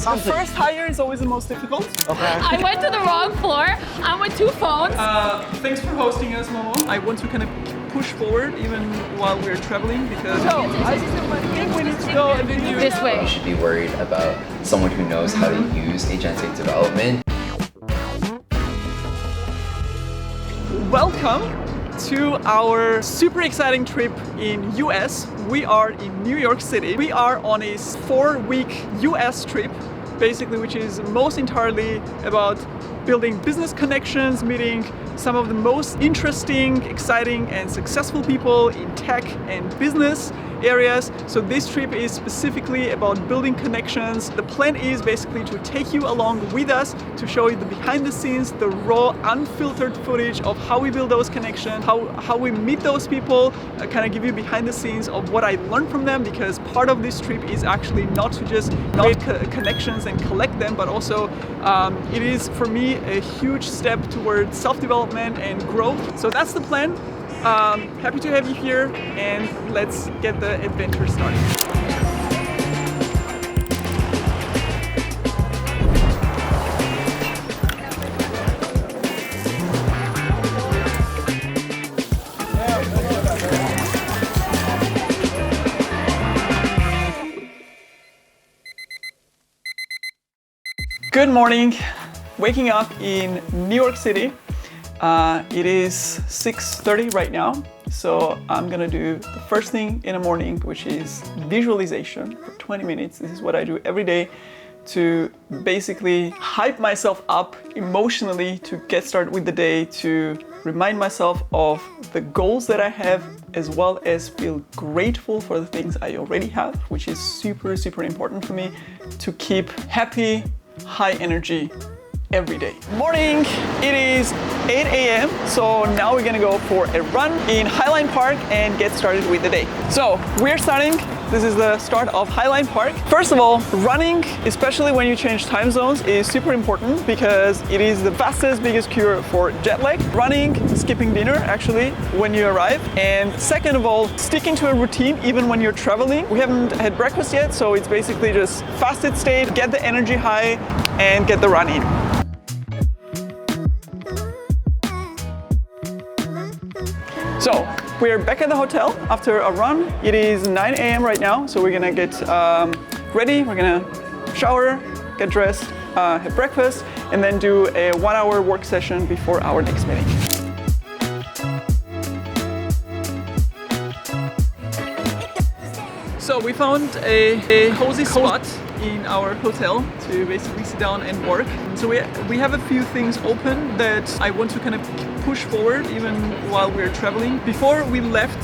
The first hire is always the most difficult. Okay. I went to the wrong floor. I'm with two phones. Thanks for hosting us, Momo. I want to kind of push forward even while we're traveling because I think we need to go a bit This way. You should be worried about someone who knows how to use agentic development. Welcome to our super exciting trip in US. We are in New York City. We are on a 4-week US trip, basically, which is most entirely about building business connections, meeting some of the most interesting, exciting, and successful people in tech and business areas. So this trip is specifically about building connections. The plan is basically to take you along with us to show you the behind the scenes, the raw, unfiltered footage of how we build those connections, how we meet those people, kind of give you behind the scenes of what I learned from them, because part of this trip is actually not to just create connections and collect them, but also it is for me a huge step towards self-development and growth. So that's the plan. Happy to have you here, and let's get the adventure started. Good morning. Waking up in New York City. It is 6:30 right now, so I'm gonna do the first thing in the morning, which is visualization for 20 minutes. This is what I do every day to basically hype myself up emotionally to get started with the day, to remind myself of the goals that I have, as well as feel grateful for the things I already have, which is super, super important for me to keep happy, high energy every day. Morning, it is 8 a.m. So now we're gonna go for a run in Highline Park and get started with the day. So we're starting. This is the start of Highline Park. First of all, running, especially when you change time zones, is super important because it is the fastest, biggest cure for jet lag. Running, skipping dinner actually when you arrive. And second of all, sticking to a routine even when you're traveling. We haven't had breakfast yet, so it's basically just fasted state, get the energy high and get the run in. So we're back at the hotel after a run. It is 9 a.m. right now, so we're gonna get ready. We're gonna shower, get dressed, have breakfast, and then do a 1-hour work session before our next meeting. So we found a cozy spot in our hotel to basically sit down and work. So we have a few things open that I want to kind of push forward even while we're traveling. Before we left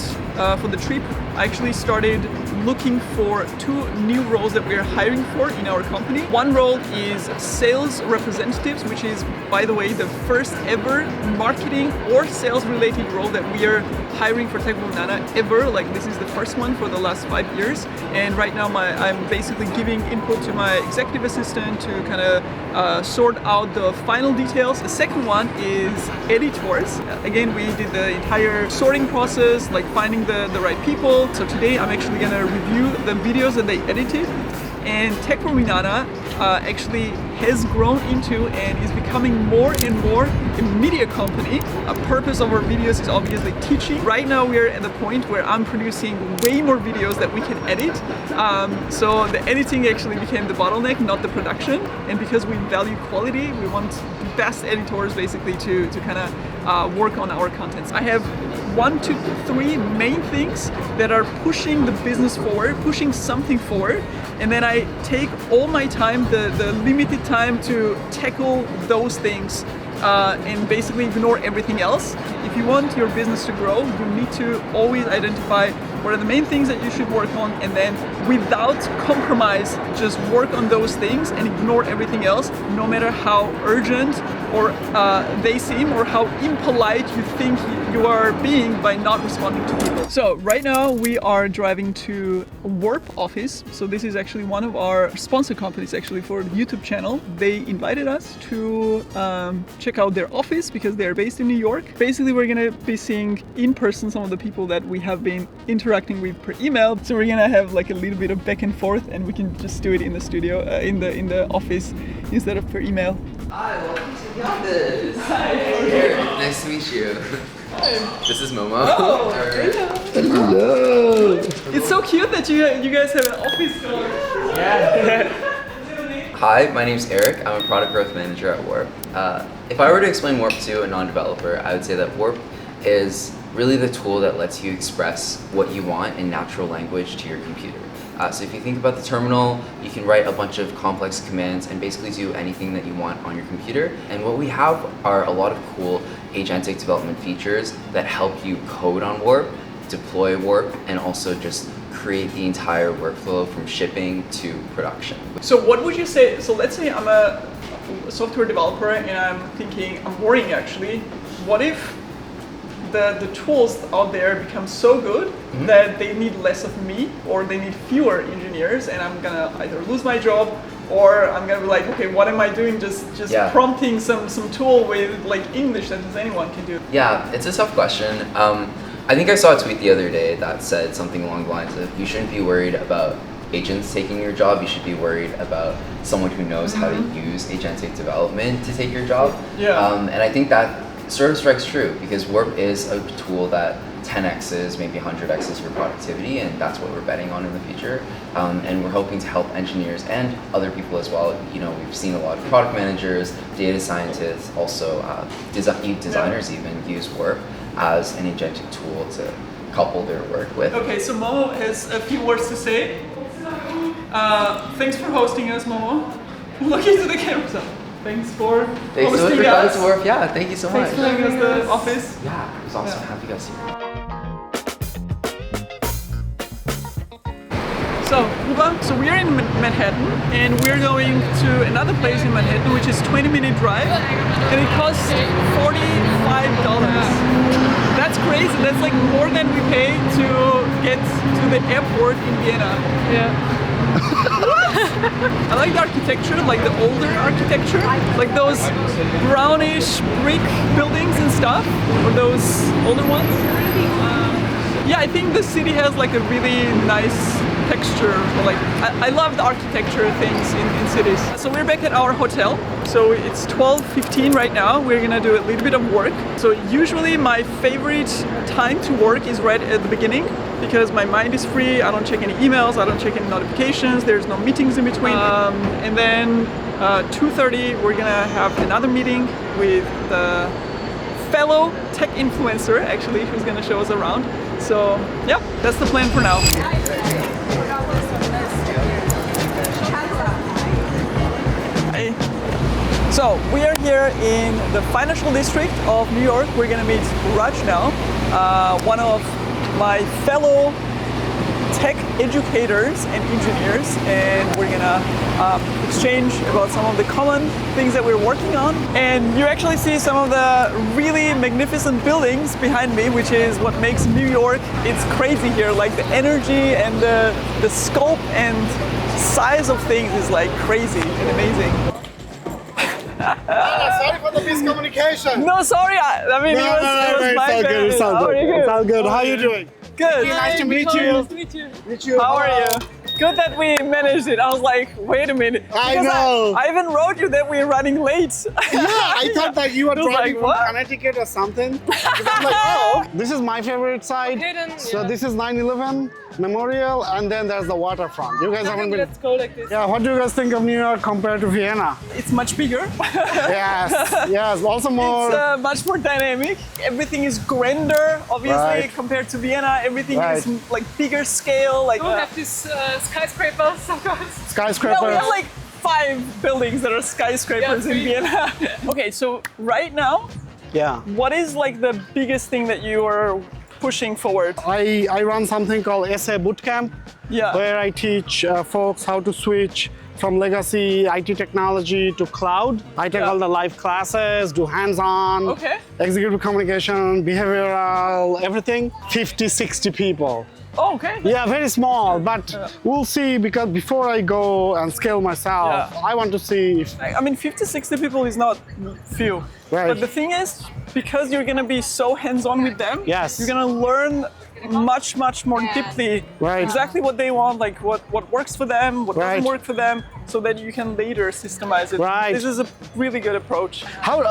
for the trip, I actually started looking for 2 new roles that we're hiring for in our company. One role is sales representatives, which is, by the way, the first ever marketing or sales related role that we are hiring for Tech Banana ever. Like, this is the first one for the last 5 years. And right now I'm basically giving input to my executive assistant to kind of sort out the final details. The second one is editors. Again, we did the entire sorting process, like finding the right people. So today I'm actually gonna review the videos that they edited. And Tech Banana actually has grown into and is becoming more and more a media company. A purpose of our videos is obviously teaching. Right now we're at the point where I'm producing way more videos that we can edit. So the editing actually became the bottleneck, not the production. And because we value quality, we want the best editors basically to kind of work on our contents. I have 1 to 3 main things that are pushing the business forward, pushing something forward, and then I take all my time, the limited time, to tackle those things and basically ignore everything else. If you want your business to grow, you need to always identify what are the main things that you should work on, and then without compromise, just work on those things and ignore everything else, no matter how urgent or they seem, or how impolite you think you are being by not responding to people. So right now we are driving to Warp office. So this is actually one of our sponsor companies actually for the YouTube channel. They invited us to check out their office because they're based in New York. Basically, we're gonna be seeing in person some of the people that we have been interacting with per email. So we're gonna have like a little bit of back and forth, and we can just do it in the studio, in the office instead of per email. Hi, welcome to the office. Hi. Here, nice to meet you. Hi. This is Momo. Oh, Hello. it's so cute that you guys have an office door. Yeah. Hi, my name's Eric. I'm a product growth manager at Warp. If I were to explain Warp to a non-developer, I would say that Warp is really the tool that lets you express what you want in natural language to your computer. So if you think about the terminal, you can write a bunch of complex commands and basically do anything that you want on your computer. And what we have are a lot of cool agentic development features that help you code on Warp, deploy Warp, and also just create the entire workflow from shipping to production. So what would you say, so let's say I'm a software developer and I'm thinking, I'm worrying actually, what if the tools out there become so good that they need less of me, or they need fewer engineers, and I'm gonna either lose my job, or I'm gonna be like, okay, what am I doing? Just prompting some tool with like English that anyone can do. Yeah, it's a tough question. I think I saw a tweet the other day that said something along the lines of, you shouldn't be worried about agents taking your job, you should be worried about someone who knows how to use agentic development to take your job. Yeah. And I think that sort of strikes true, because Warp is a tool that 10x's, maybe 100x's your productivity, and that's what we're betting on in the future. And we're hoping to help engineers and other people as well. You know, we've seen a lot of product managers, data scientists, also designers even use Warp as an agentic tool to couple their work with. Okay, so Momo has a few words to say. Thanks for hosting us, Momo. Look into the camera. So, thanks for hosting us. Warp. Yeah, thank you so much. Thanks for showing us the office. Yeah, it was awesome. Happy you guys here. So, Uba, so we're in Manhattan, and we're going to another place in Manhattan, which is 20-minute drive, and it costs $45. That's crazy. That's like more than we pay to get to the airport in Vienna. Yeah. I like the architecture, like the older architecture, like those brownish brick buildings and stuff, or those older ones. Yeah, I think the city has like a really nice texture. Like I love the architecture things in cities. So we're back at our hotel. So it's 12:15 right now. We're gonna do a little bit of work. So usually my favorite time to work is right at the beginning, because my mind is free. I don't check any emails, I don't check any notifications, there's no meetings in between. And then 2:30 we're gonna have another meeting with the fellow tech influencer actually, who's gonna show us around. So yeah, that's the plan for now. Hey. So we are here in the financial district of New York. We're gonna meet Raj now, one of my fellow tech educators and engineers, and we're gonna exchange about some of the common things that we're working on. And you actually see some of the really magnificent buildings behind me, which is what makes New York, it's crazy here. Like the energy and the scope and size of things is like crazy and amazing. Sorry for the miscommunication. No, sorry. I mean, it was my bad. It's all good. It's all good. How are you doing? Good. Nice to meet you. Nice to meet you. Meet you. How are you? Good that we managed it. I was like, wait a minute. I Because know. I even wrote you that we're running late. Yeah, I thought that you were I was driving like, from what? Connecticut or something. Because I'm like, oh, this is my favorite side. Okay, then, So yeah. this is 9/11 Memorial, and then there's the waterfront. You guys haven't been. Let's go like this. Yeah, what do you guys think of New York compared to Vienna? It's much bigger. Yes, yes, also more. It's much more dynamic. Everything is grander, obviously, Right. compared to Vienna. Everything Right. is like bigger scale. Like We don't have these skyscrapers, of course. Skyscrapers. no, we have like 5 buildings that are skyscrapers Yeah, in 3. Vienna. Okay, so right now, Yeah. what is like the biggest thing that you are pushing forward? I run something called SA Bootcamp, Yeah. where I teach folks how to switch from legacy IT technology to cloud. I take all the live classes, do hands-on, executive communication, behavioral, everything. 50, 60 people. Oh, okay. Yeah, very small, but we'll see, because before I go and scale myself, I want to see if... I mean, 50, 60 people is not few. Right. But the thing is, because you're gonna be so hands-on with them, Yes. you're gonna learn much more deeply exactly what they want, like what works for them, what doesn't work for them, so that you can later systemize it. Right. This is a really good approach.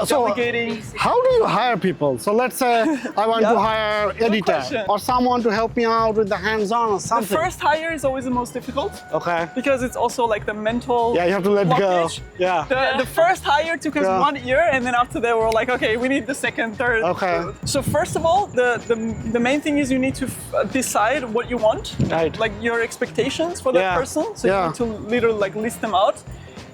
Delegating. How do you hire people? So let's say I want to hire editor question. or someone to help me out with the hands-on or something. The first hire is always the most difficult. Okay. Because it's also like the mental you have to let blockage. go. Yeah. The first hire took us 1 year, and then after that we're like, okay, we need the second, third. Okay. So first of all, the main thing is you need to decide what you want, like your expectations for that person. So you need to literally like list them out,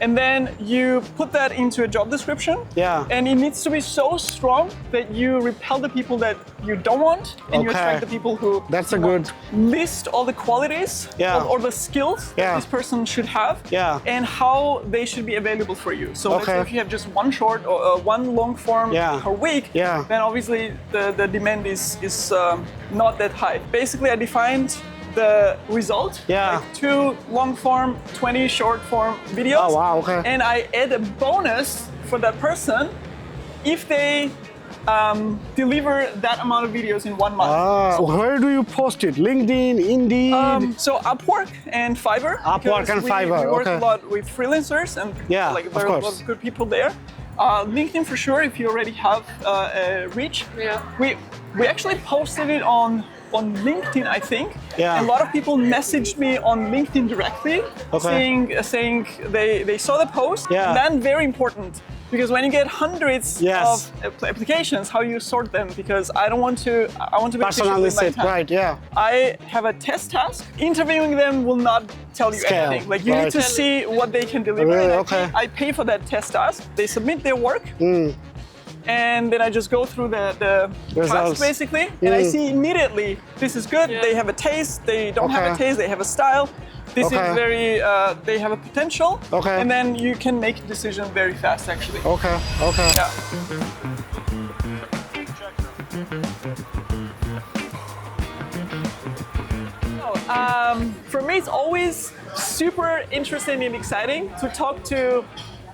and then you put that into a job description. Yeah. And it needs to be so strong that you repel the people that you don't want, and you attract the people who. That's a good. List all the qualities or the skills that this person should have, and how they should be available for you. So let's say if you have just one short or one long form per week, then obviously the demand is not that high. Basically, I defined the result, like 2 long form, 20 short form videos. Oh wow, okay. And I add a bonus for that person if they deliver that amount of videos in 1 month. Where do you post it? LinkedIn, Indeed? So Upwork and Fiverr. Upwork and Fiverr, we work a lot with freelancers, and like there are a lot of good people there. LinkedIn for sure, if you already have a reach. We actually posted it on LinkedIn, I think. And a lot of people messaged me on LinkedIn directly, saying they saw the post. And then very important, because when you get hundreds of applications, how you sort them? Because I want to be efficient with my time. I have a test task. Interviewing them will not tell you anything. Like you need to see what they can deliver. And I pay for that test task. They submit their work. And then I just go through the tasks basically, and I see immediately this is good. They have a taste. They don't have a taste. They have a style. This is very. They have a potential. And then you can make a decision very fast, actually. Yeah. For me, it's always super interesting and exciting to talk to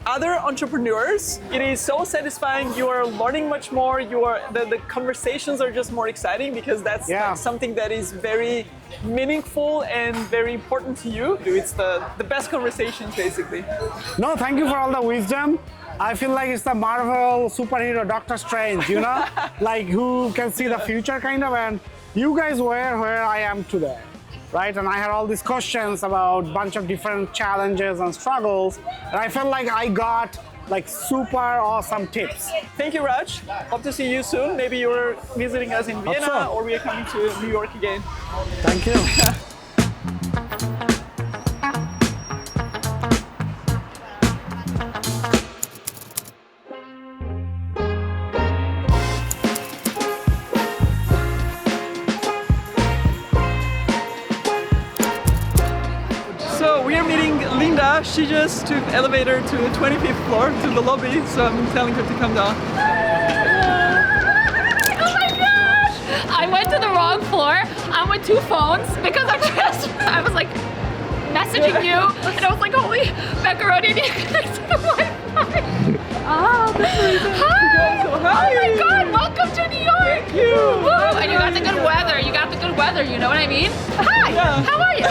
other entrepreneurs. It is so satisfying. You are learning much more. The conversations are just more exciting, because that's like something that is very meaningful and very important to you. It's the best conversations, basically. No, thank you for all the wisdom. I feel like it's the Marvel superhero Doctor Strange, you know? Like who can see the future kind of, and you guys were where I am today. Right, and I had all these questions about a bunch of different challenges and struggles, and I felt like I got like super awesome tips. Thank you, Raj. Hope to see you soon. Maybe you're visiting us in Vienna, or we are coming to New York again. Thank you. She just took the elevator to the 25th floor, to the lobby, so I'm telling her to come down. Oh my gosh! I went to the wrong floor. I'm with 2 phones because I was like messaging you, and I was like, holy macaroni, need to connect to the Wi-Fi. Oh, that's amazing. Hi! Oh my god, welcome to New York! Thank you! Woo! And you got the good weather, you know what I mean? Hi! How are you?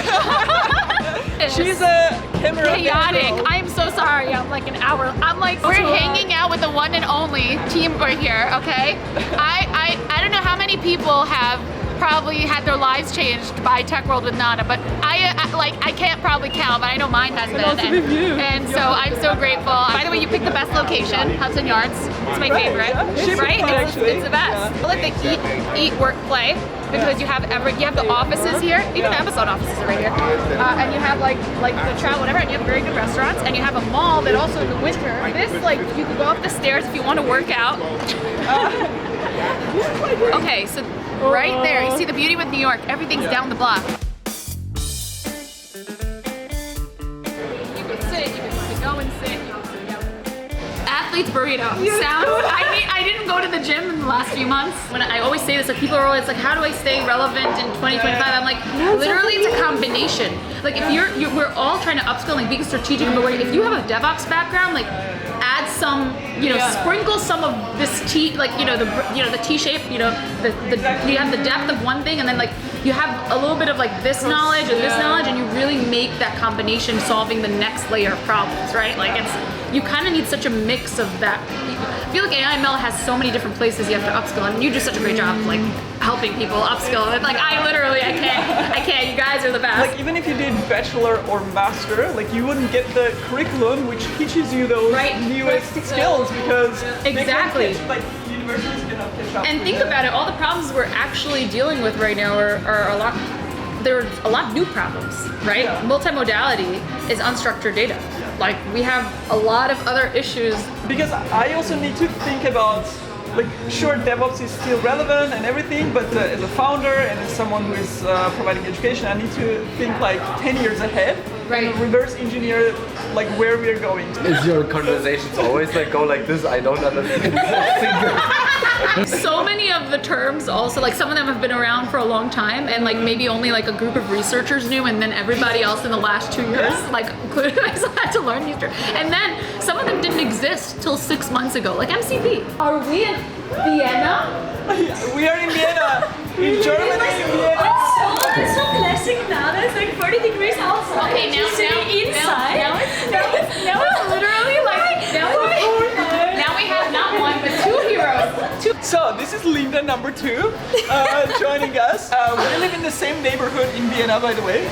She's a camera chaotic. I'm so sorry. I'm like an hour. I'm like, we're hanging out with the one and only team right here, okay? I don't know how many people have probably had their lives changed by Tech World with Nana, but I can't probably count, but I know mine has been. And so I'm so grateful. By the way, you picked the best location, Hudson Yards. It's my favorite, right? It's the best. I like the eat, work, play, because you have the offices here, even the Amazon offices are right here, and you have like the travel, whatever, and you have very good restaurants, and you have a mall that also in the winter, this like you can go up the stairs if you want to work out. Okay, so right there, you see the beauty with New York, everything's down the block. You can sit athlete's burrito. I didn't go to the gym in the last few months. When I always say this, like people are always like, how do I stay relevant in 2025? I'm like, literally it's a combination. Like if we're all trying to upskill and being strategic, but if you have a DevOps background, like add some, sprinkle some of this T, like the T shape, you have the depth of one thing, and then like you have a little bit of like this knowledge and this knowledge, and you really make that combination solving the next layer of problems, right? Like you kind of need such a mix of that. I feel like AIML has so many different places you have to upskill, and you do such a great job like helping people upskill. And like I can't. You guys are the best. Like even if you did bachelor or master, like you wouldn't get the curriculum which teaches you those newest skills because exactly. Like universities cannot catch up. And think about it, all the problems we're actually dealing with right now are a lot. There's a lot of new problems, right? Yeah. Multimodality is unstructured data. Like we have a lot of other issues. Because I also need to think about, like, sure, DevOps is still relevant and everything, but as a founder and as someone who is providing education, I need to think like 10 years ahead. Right. And reverse engineer like where we're going. Is your conversations always like go like this? I don't understand. So many of the terms also, like some of them have been around for a long time, and like maybe only like a group of researchers knew, and then everybody else in the last 2 years, like including myself, had to learn these terms. And then some of them didn't exist till 6 months ago, like MCP. Are we in Vienna? We are in Vienna, in Germany, in Vienna. It's so classic now. It's like 40 degrees outside. Okay, now inside. Now it's literally like now we have not one but two heroes. So this is Linda, number 2, joining us. We live in the same neighborhood in Vienna, by the way.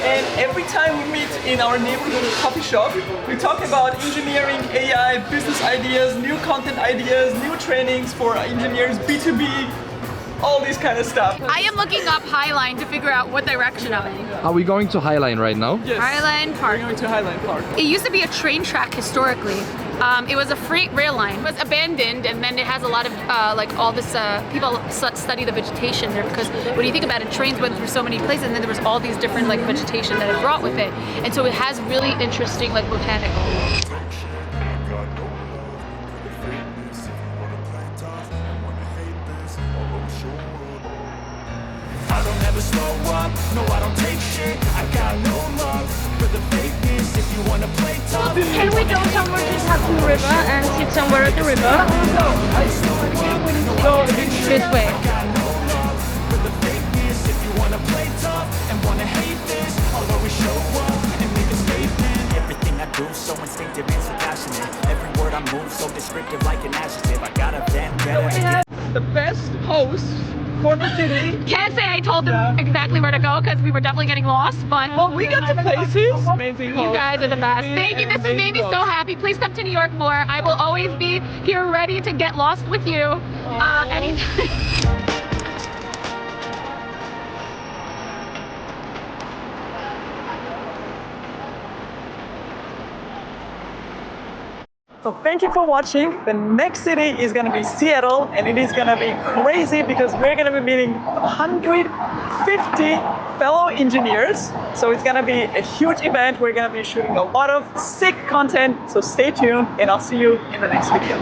And every time we meet in our neighborhood coffee shop, we talk about engineering, AI, business ideas, new content ideas, new trainings for engineers, B2B, all this kind of stuff. I am looking up Highline to figure out what direction I'm in. Are we going to Highline right now? Yes. Highline Park. We're going to Highline Park. It used to be a train track historically. It was a freight rail line. It was abandoned, and then it has a lot of like all this people study the vegetation there, because when you think about it, trains went through so many places, and then there was all these different like vegetation that it brought with it, and so it has really interesting like botanical. I don't ever slow up, no I don't take shit. I got no love for the fakeness. If you wanna play tough, Can we go somewhere to Hudson River and sit somewhere at the river? This way. for the fakeness. If you wanna play tough and wanna hate this, I'll always show up and make a statement. Everything I do so instinctive and so passionate. Every word I move so descriptive like an adjective. I got a vendetta. The best host for the city. Can't say I told them exactly where to go because we were definitely getting lost, but Well, we got the places. Amazing you host. guys are the best. Thank you. This has made me so happy. Please come to New York more. I will always be here ready to get lost with you anytime. So thank you for watching. The next city is gonna be Seattle, and it is gonna be crazy because we're gonna be meeting 150 fellow engineers. So it's gonna be a huge event. We're gonna be shooting a lot of sick content. So stay tuned, and I'll see you in the next video.